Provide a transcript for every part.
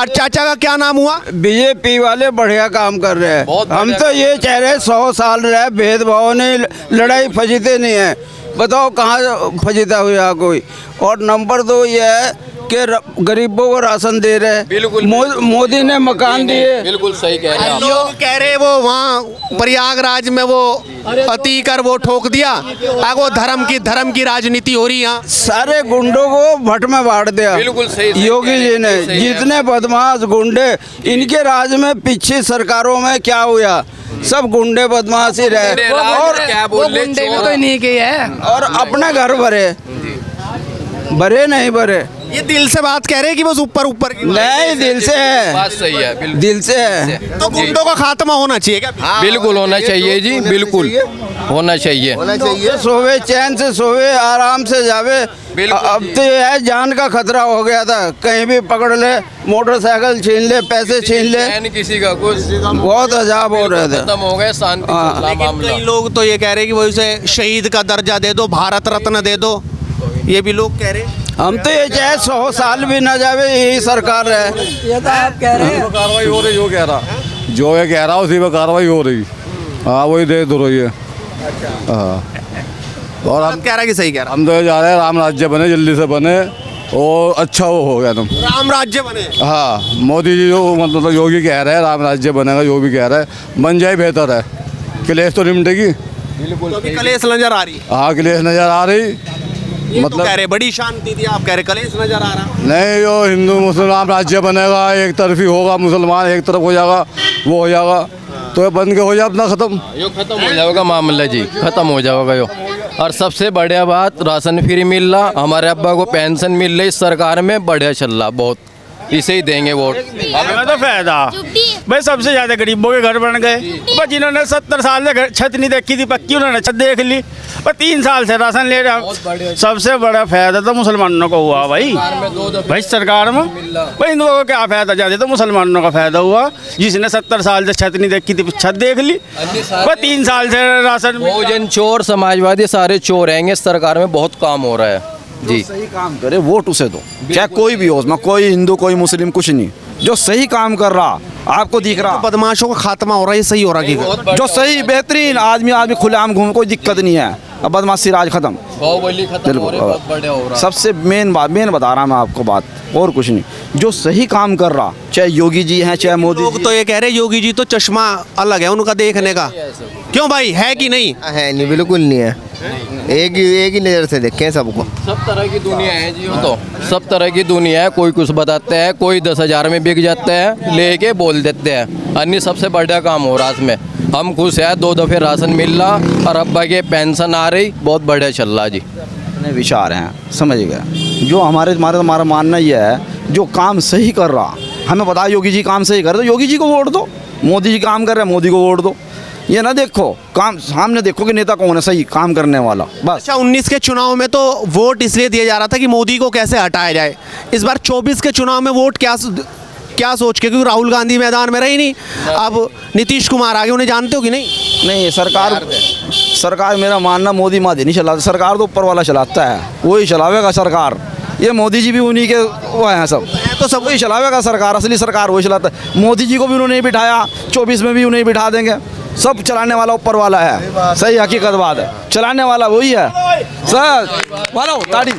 और चाचा का क्या नाम हुआ? बीजेपी वाले बढ़िया काम कर रहे हैं। हम तो ये कह रहे 100 साल रहे, भेदभाव नहीं, लड़ाई फजीते नहीं है। बताओ कहाँ फजीता हुआ कोई। और नंबर 2 ये है कि गरीबों को राशन दे रहे हैं। बिल्कुल मोदी ने मकान दिए। बिल्कुल सही कह रहे हैं आप। लोग कह रहे वो वहाँ प्रयागराज में वो पति कर वो ठोक दिया। अब वो धर्म की राजनीति हो रही है यहाँ। सारे गुंडों को भट में बांट दिया। बिल्कुल सही योगी जी ने। जितने बदमाश गुंडे इनके राज में पिछली सरकारों में क्या हुआ, सब गुंडे बदमाश ही रहे। और क्या बोल रहे तो नहीं की है। और अपने घर भरे नहीं भरे। ये दिल से बात कह रहे हैं कि बस ऊपर की नहीं, दिल से है, बात सही है। बिल्कुल दिल से है। तो गुंडों का खात्मा होना चाहिए क्या? बिल्कुल होना चाहिए जी, बिल्कुल होना चाहिए। सोवे चैन से सोवे, आराम से जावे। अब तो ये है जान का खतरा हो गया था, कहीं भी पकड़ ले, मोटरसाइकिल छीन ले, पैसे छीन ले, किसी का कुछ बहुत अजाब हो रहे थे। खत्म हो गया शांति से लेकिन मामला। कई लोग तो ये कह रहे हैं कि वो इसे शहीद का दर्जा दे दो, भारत रत्न दे दो, ये भी लोग कह रहे हैं। हम तो ये चाहे 100 साल भी ना जावे, यही सरकार है। ये तो आप कह रहे हैं। कार्रवाई हो रही, जो कह रहा उसी पर कार्रवाई हो रही। हाँ, वही दे दो रही है। हाँ, और हम कह रहा है कि सही कह रहा हम तो जा रहे हैं राम राज्य बने, जल्दी से बने और अच्छा वो हो गया तुम। राम राज्य बने। हाँ, मोदी जी जो मतलब योगी कह रहे हैं राम राज्य बनेगा, जो भी कह रहे हैं बन जाए बेहतर है। क्लेश तो निमटेगी। तो अभी कलेश नजर आ रही है। हाँ, क्लेश नजर आ रही। ये तो कह रहे बड़ी शांति थी, आप कह रहे कलेश नजर आ रहा। नहीं, जो हिंदू मुसलमान राज्य बनेगा, एक तरफी होगा, मुसलमान एक तरफ हो जाएगा, वो हो जाएगा, तो ये बन के हो जाए अपना ख़त्म। यो खत्म हो जाएगा मामला जी, खत्म हो जाएगा यो। और सबसे बढ़िया बात, राशन फ्री मिल रहा, हमारे अब्बा को पेंशन मिल रही, इस सरकार में बढ़िया चल रहा बहुत। इसे ही देंगे वोट। हमें तो फायदा भाई, सबसे ज्यादा गरीबों के घर बन गए। पर जिन्होंने 70 साल से छत नहीं देखी थी पक्की, उन्होंने छत देख ली। पर 3 साल से राशन ले रहे। सबसे बड़ा फायदा तो मुसलमानों को हुआ भाई सरकार में। भाई हिंदुओं को क्या फायदा, ज्यादा तो मुसलमानों का फायदा हुआ, जिसने 70 साल से छत नहीं देखी थी छत देख ली। पर 3 साल से राशन। बहुजन चोर, समाजवादी सारे चोर रहेंगे, इस सरकार में बहुत काम हो रहा है जी। सही काम करे वोट उसे दो, चाहे कोई भी हो उसमें, कोई हिंदू कोई मुस्लिम कुछ नहीं, जो सही काम कर रहा आपको दिख रहा। बदमाशों का खात्मा हो रहा है, ये सही हो रहा है। जो सही बेहतरीन आदमी खुलेआम घूम, कोई दिक्कत नहीं है। अब बदमाशी राज खत्म, बाहुबली खत्म हो रहे, बहुत बढ़िया हो रहा। सबसे मेन बता रहा मैं आपको बात, और कुछ नहीं। जो सही काम कर रहा, चाहे योगी जी हैं चाहे मोदी लोग तो ये कह रहे योगी जी तो चश्मा अलग है उनका देखने का। क्यों भाई, है कि नहीं? है नहीं, बिल्कुल नहीं है। एक ही नज़र से देखें सबको। सब तरह की दुनिया है जी, तो सब तरह की दुनिया है। कोई कुछ बताते हैं, कोई 10,000 में बिक जाते हैं, लेके बोल देते हैं। अन्य सबसे बढ़िया काम हो रहा इसमें, हम खुश हैं। 2 दफ़े राशन मिल रहा और अब्बा के पेंशन आ रही, बहुत बढ़िया चल रहा जी। अपने विचार हैं, समझ गए। जो हमारा मानना यह है, जो काम सही कर रहा, हमें पता है योगी जी काम सही कर रहे, तो योगी जी को वोट दो। मोदी जी काम कर रहे हैं, मोदी को वोट दो। ये ना देखो काम सामने, देखो कि नेता कौन है सही काम करने वाला, बस। अच्छा, 19 के चुनाव में तो वोट इसलिए दिया जा रहा था कि मोदी को कैसे हटाया जाए। इस बार 24 के चुनाव में वोट क्या सोच के, क्योंकि राहुल गांधी मैदान में रही नहीं, अब नीतीश कुमार आगे, उन्हें जानते हो कि नहीं? नहीं, सरकार मेरा मानना मोदी मादी नहीं चलाता, सरकार तो ऊपर वाला चलाता है, वही चलावेगा सरकार। ये मोदी जी भी उन्हीं के वो हैं, सब तो सब वही चलावेगा सरकार, असली सरकार वही चलाता है। मोदी जी को भी उन्होंने बिठाया, 24 में भी उन्हें बिठा देंगे। सब चलाने वाला ऊपर वाला है, सही हकीकत बात है, चलाने वाला वही है सर। वाला ताड़ी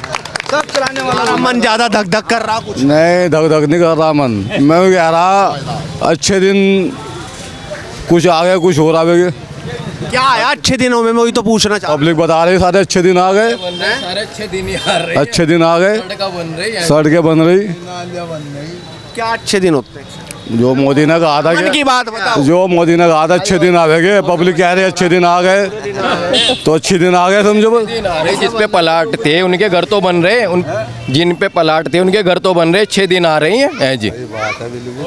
सब चलाने वाला। मन ज़्यादा धक धक कर रहा कुछ नहीं, धक धक नहीं कर रहा मन। मैं भी कह रहा अच्छे दिन कुछ आ गए, कुछ हो रहा है। क्या आया अच्छे दिनों में, मैं वही तो पूछना चाहता हूं। पब्लिक बता रही सारे अच्छे दिन आ गए, सारे अच्छे दिन ही आ रहे हैं। अच्छे दिन आ गए, सड़कें बन रही। क्या अच्छे दिन होते हैं? जो मोदी ने कहा था मन की बात बताओ। जो मोदी ने कहा था अच्छे दिन आवेंगे, पब्लिक कह रही है अच्छे दिन आ गए, तो अच्छे दिन आ गए समझो। जिस पे प्लाट थे उनके घर तो बन रहे, जिन पे प्लाट थे उनके घर तो बन रहे, 6 दिन आ रही हैं जी।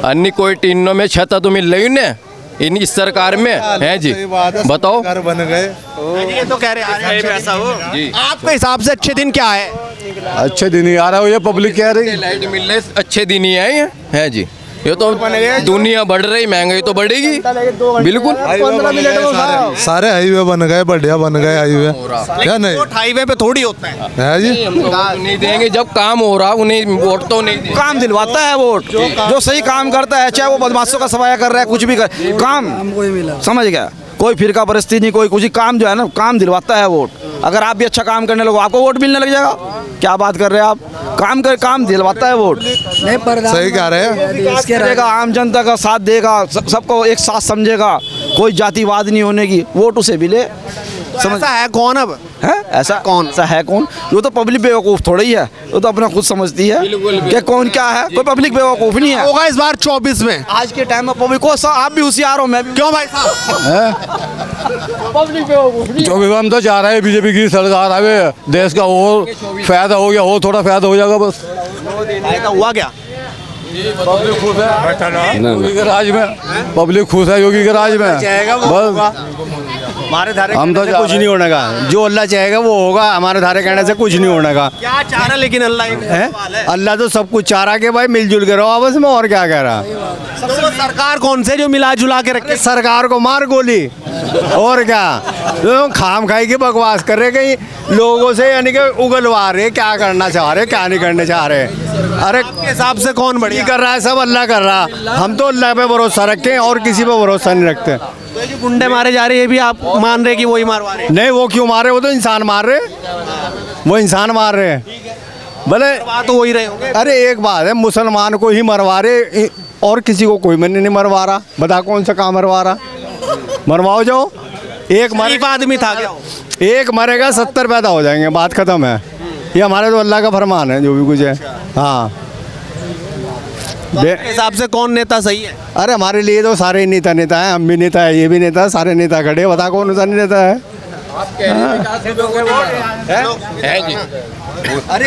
अन्य कोई टीनों में छत तो मिल रही उन्हें इन इस सरकार में है जी। बताओ, घर बन गए। ये तो कह रहे हैं पैसा हो जी। आपके हिसाब से अच्छे दिन क्या है? अच्छे दिन ही आ रहा है, ये पब्लिक कह रही। लाइट मिल रही, अच्छे दिन ही आए हैं जी। ये तो दुनिया बढ़ रही, महंगाई तो बढ़ेगी बिल्कुल। सारे हाईवे बन गए, बढ़िया बन गए हाईवे, क्या नहीं? वोट हाईवे पे थोड़ी होता है जी। हम तो वोट नहीं देंगे जब काम हो रहा, उन्हें वोट तो नहीं देंगे। काम दिलवाता है वोट, जो सही काम करता है, चाहे वो बदमाशों का सफाया कर रहा है, कुछ भी कर काम, समझ गया? कोई फिरका परस्ती नहीं, कोई कुछ काम जो है ना, काम दिलवाता है वोट। अगर आप भी अच्छा काम करने लगो, आपको वोट मिलने लग जाएगा। क्या बात कर रहे हैं आप? काम दिलवाता है वोट। नहीं प्रधान सही कह रहे हैं। देश के करेगा, आम जनता का साथ देगा, सबको एक साथ समझेगा, कोई जातिवाद नहीं होने की, वोट उसे मिले। समझ है कौन अब है ऐसा कौन सा है कौन? वो तो पब्लिक बेवकूफ़ थोड़ा ही है, वो तो अपना खुद समझती है कि कौन क्या है। कोई पब्लिक बेवकूफ़ नहीं है। होगा इस बार 24 में। आज के टाइम में पब्लिक को आप भी होशियार हो, मैं भी। क्यों भाई साहब? पब्लिक बेवकूफ़ नहीं। 24 में हम तो चाह रहे हैं बीजेपी की सरकार आवे, देश का और फायदा हो गया, और थोड़ा फायदा हो जाएगा बस। हुआ क्या? पब्लिक खुश है योगी के राज में, पब्लिक खुश है योगी के राज में बस। हमारे धारे हम तो कुछ नहीं होने का, जो अल्लाह चाहेगा वो होगा, हमारे धारे कहने से कुछ नहीं होने का क्या चाह रहा लेकिन अल्लाह है। अल्लाह तो सब कुछ चाह रहा कि भाई मिलजुल के रहो आपस में, और क्या कह रहा। तो सरकार कौन से जो मिला जुला के रखे? सरकार को मार गोली, और क्या तो खाम खाई की बकवास कर रहे, कहीं लोगों से यानी कि उगलवा रहे, क्या करना चाह रहे, क्या नहीं करना चाह रहे। अरे आपके हिसाब से कौन बढ़िया कर रहा है? सब अल्लाह कर रहा। हम तो अल्लाह पे भरोसा रखते हैं और किसी पे भरोसा नहीं रखते। तो ये जो गुंडे मारे जा रहे हैं, ये भी आप मान रहे कि वही मारवा रहे हैं? नहीं, वो क्यों मार रहे? वो तो इंसान मार रहे, वो इंसान मार रहे हैं भले। बात तो वही रहे होंगे। अरे एक बात है, मुसलमान को ही मरवा रहे और किसी को कोई नहीं मरवा रहा। बता कौन सा काम मरवा रहा? मरवाओ जाओ। एक आदमी था क्या? एक मरेगा 70 पैदा हो जाएंगे, बात खत्म है। ये हमारे तो अल्लाह का फरमान है, जो भी कुछ है। हाँ, हिसाब से कौन नेता सही है? अरे हमारे लिए तो सारे नेता हैं, हम भी नेता है, ये भी नेता है, सारे नेता खड़े। बता कौन सा नेता है? है जी।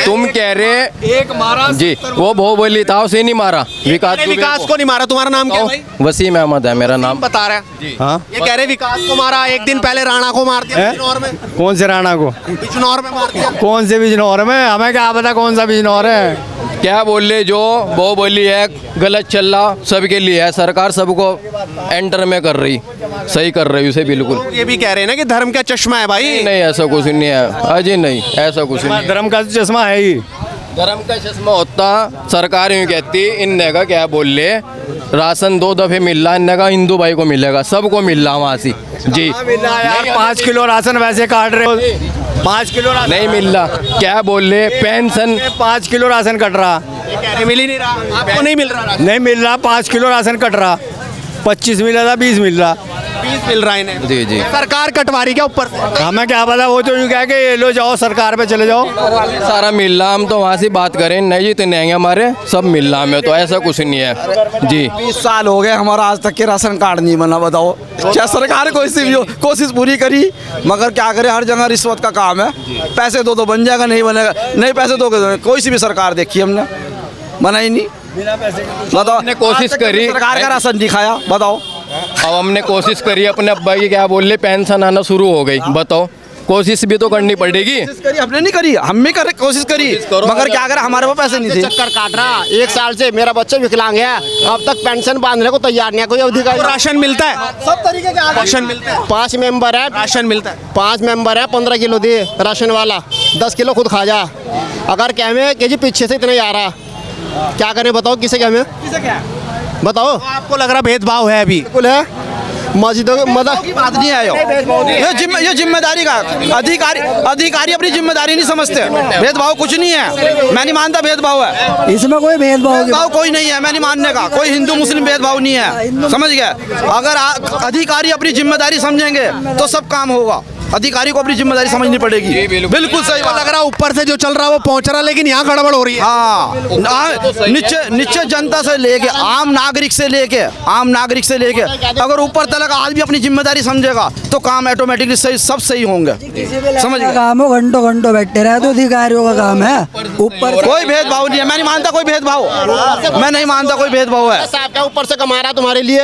तुम कह रहे एक मारा जी, वो बोली था, उसे नहीं मारा। विकास को नहीं मारा। तुम्हारा नाम क्या है भाई? वसीम अहमद है मेरा नाम। बता रहे हैं। हाँ, ये कह रहे विकास को मारा, एक दिन पहले राणा को मार दिया बिजनौर में। कौन से राणा को? बिजनौर में मार दिया। कौन से बिजनौर में? हमें क्या पता कौन सा बिजनौर है। क्या बोले, जो वो बोली है गलत चल रहा, सबके लिए है, सरकार सबको एंटर में कर रही, सही कर रही उसे बिल्कुल। ये भी कह रहे हैं ना कि धर्म का चश्मा है भाई। नहीं, ऐसा कुछ नहीं है अजी, नहीं ऐसा कुछ नहीं। धर्म का चश्मा है ही। धर्म का चश्मा होता, सरकार यूँ कहती, इनने का क्या बोले, राशन 2 दफे मिल रहा, इनने का हिंदू भाई को मिलेगा, सबको मिल रहा वहाँ से जी। यार 5 किलो राशन वैसे काट रहे हो, 5 किलो राशन नहीं मिल रहा। क्या बोले, पेंशन 5 किलो राशन कट रहा, मिल ही नहीं रहा। आपको नहीं मिल रहा? नहीं मिल रहा। 5 किलो राशन कट रहा, 25 मिल रहा था, 20 मिल रहा, 20 मिल रहा है इन्हें। जी जी। सरकार कटवारी क्या ऊपर से? हमें क्या पता, वो तो यूँ कह के ये लो जाओ सरकार पे चले जाओ। सारा मिल रहा, हम तो वहाँ से बात करें नहीं जी, इतने आएंगे हमारे, सब मिल रहा हमें, तो ऐसा कुछ नहीं है जी। 20 साल हो गए हमारा, आज तक के राशन कार्ड नहीं बना। बताओ, क्या सरकार कोशिश पूरी करी, मगर क्या करे, हर जगह रिश्वत का काम है। पैसे दो तो बन जाएगा, नहीं बनेगा, नहीं पैसे दो के कोई सी भी सरकार देखी हमने, बना ही नहीं। बताओ, हमने कोशिश करी, सरकार का राशन दिखाया, बताओ। अब हमने कोशिश करी, अपने अब्बा की क्या बोल रहे, पेंशन आना शुरू हो गई, बताओ, कोशिश भी तो करनी पड़ेगी। कोशिश करी, हमने नहीं करी, हम भी कर कोशिश करी, मगर क्या करे, हमारे पास पैसे नहीं थे। चक्कर काट रहा, 1 साल से मेरा बच्चा विकलांग है, अब तक पेंशन बांधने को तैयार नहीं है कोई अधिकारी। राशन मिलता है? सब तरीके के राशन मिलता है। 5 मेंबर है, राशन मिलता है। 5 मेंबर है, 15 किलो दे राशन वाला, 10 किलो खुद खा जा। अगर क्या में कि जी पीछे से इतने आ रहा, क्या करें बताओ, किसे क्या में बताओ। आपको लग रहा भेदभाव है अभी? बिल्कुल है, मस्जिदों मदद की बात नहीं आयो, ये जिम्मेदारी का अधिकारी अपनी जिम्मेदारी नहीं समझते। भेदभाव कुछ नहीं है, मैं नहीं मानता भेदभाव है इसमें कोई भेदभाव कोई नहीं है, मैं नहीं मानने का। कोई हिंदू मुस्लिम भेदभाव नहीं है, समझ गए? अगर अधिकारी अपनी जिम्मेदारी समझेंगे तो सब काम होगा। अधिकारी को अपनी जिम्मेदारी समझनी पड़ेगी। बिल्कुल सही बात। लग रहा ऊपर से जो चल रहा है वो पहुंच रहा है, लेकिन यहाँ गड़बड़ हो रही है। हाँ, नीचे जनता से लेके आम नागरिक से लेके अगर ऊपर तक आदमी अपनी जिम्मेदारी समझेगा तो काम ऑटोमेटिकली सही, सब सही होंगे। समझ गए? काम हो, घंटों बैठे रहे तो अधिकारियों का काम है। ऊपर कोई भेदभाव नहीं है, मैं नहीं मानता कोई भेदभाव, मैं नहीं मानता कोई भेदभाव है। साहब क्या ऊपर से कमा रहा तुम्हारे लिए,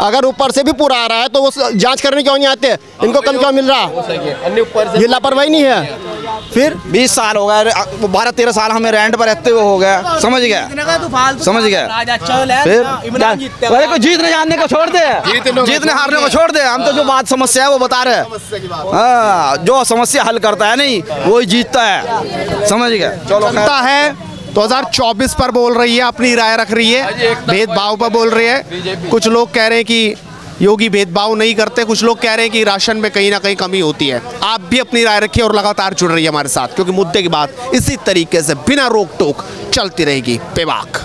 अगर ऊपर से भी पूरा आ रहा है तो वो जांच करने क्यों नहीं आते? इनको कम क्यों मिल रहा? ये लापरवाही नहीं है? फिर 20 साल हो गए, 12-13 साल हमें रेंट पर रहते हुए हो गया, समझ गया, समझ गया। फिर अरे कोई जीतने जानने को छोड़ दे, जीतने हारने को छोड़ दे, हम तो जो बात समस्या है वो बता रहे हैं। हाँ, जो समस्या हल करता है नहीं वही जीतता है, समझ गया। चलो जनता है 2024 पर बोल रही है, अपनी राय रख रही है, भेदभाव पर बोल रही है। कुछ लोग कह रहे हैं कि योगी भेदभाव नहीं करते, कुछ लोग कह रहे हैं कि राशन में कहीं ना कहीं कमी होती है। आप भी अपनी राय रखिए और लगातार जुड़ रही है हमारे साथ, क्योंकि मुद्दे की बात इसी तरीके से बिना रोक टोक चलती रहेगी। बेबाक।